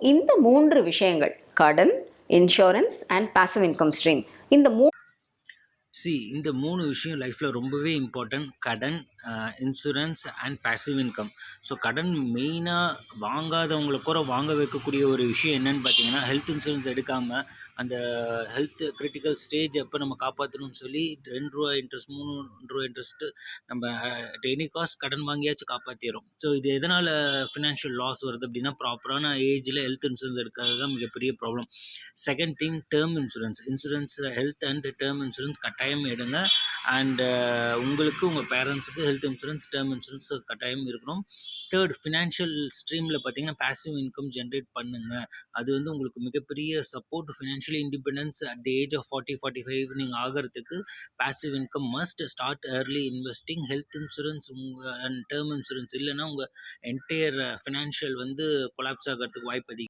இந்த 3 விஷயங்கள் கடன், insurance and passive income stream இந்த இந்த 3 விஷயம் லைஃப்பில் ரொம்பவே இம்பார்ட்டன்ட். கடன், insurance and passive income. So கடன் மெயினாக வாங்காதவங்களை கூட வாங்க வைக்கக்கூடிய ஒரு விஷயம் என்னன்னு பார்த்தீங்கன்னா, ஹெல்த் இன்சூரன்ஸ் எடுக்காமல் அந்த ஹெல்த் கிரிட்டிக்கல் ஸ்டேஜ் அப்போ நம்ம காப்பாற்றணும்னு சொல்லி ₹2 இன்ட்ரெஸ்ட் ₹3 இன்ட்ரெஸ்ட்டு நம்ம எனி காஸ்ட் கடன் வாங்கியாச்சும் காப்பாற்றிடும். ஸோ இது எதனால் ஃபினான்ஷியல் லாஸ் வருது அப்படின்னா, ப்ராப்பரான ஏஜில் ஹெல்த் இன்சூரன்ஸ் எடுக்காது தான் மிகப்பெரிய problem. Second thing term insurance health and term insurance கட்டாயம் எடுங்க. அண்ட் உங்களுக்கு உங்கள் பேரண்ட்ஸுக்கு ஹெல்த் இன்சூரன்ஸ் டேர்ம் இன்சூரன்ஸ் கட்டாயம் இருக்கணும். தேர்ட், ஃபினான்ஷியல் ஸ்ட்ரீமில் பார்த்தீங்கன்னா பேசிவ் இன்கம் ஜென்ரேட் பண்ணுங்க. அது வந்து உங்களுக்கு மிகப்பெரிய support. Financially independence at the age of 40-45 நீங்கள் ஆகிறதுக்கு passive income must. Start early investing. Health insurance and term insurance இல்லைன்னா உங்கள் என்டையர் ஃபினான்ஷியல் வந்து கொலாப்ஸ் ஆகிறதுக்கு வாய்ப்பு அதிகம்.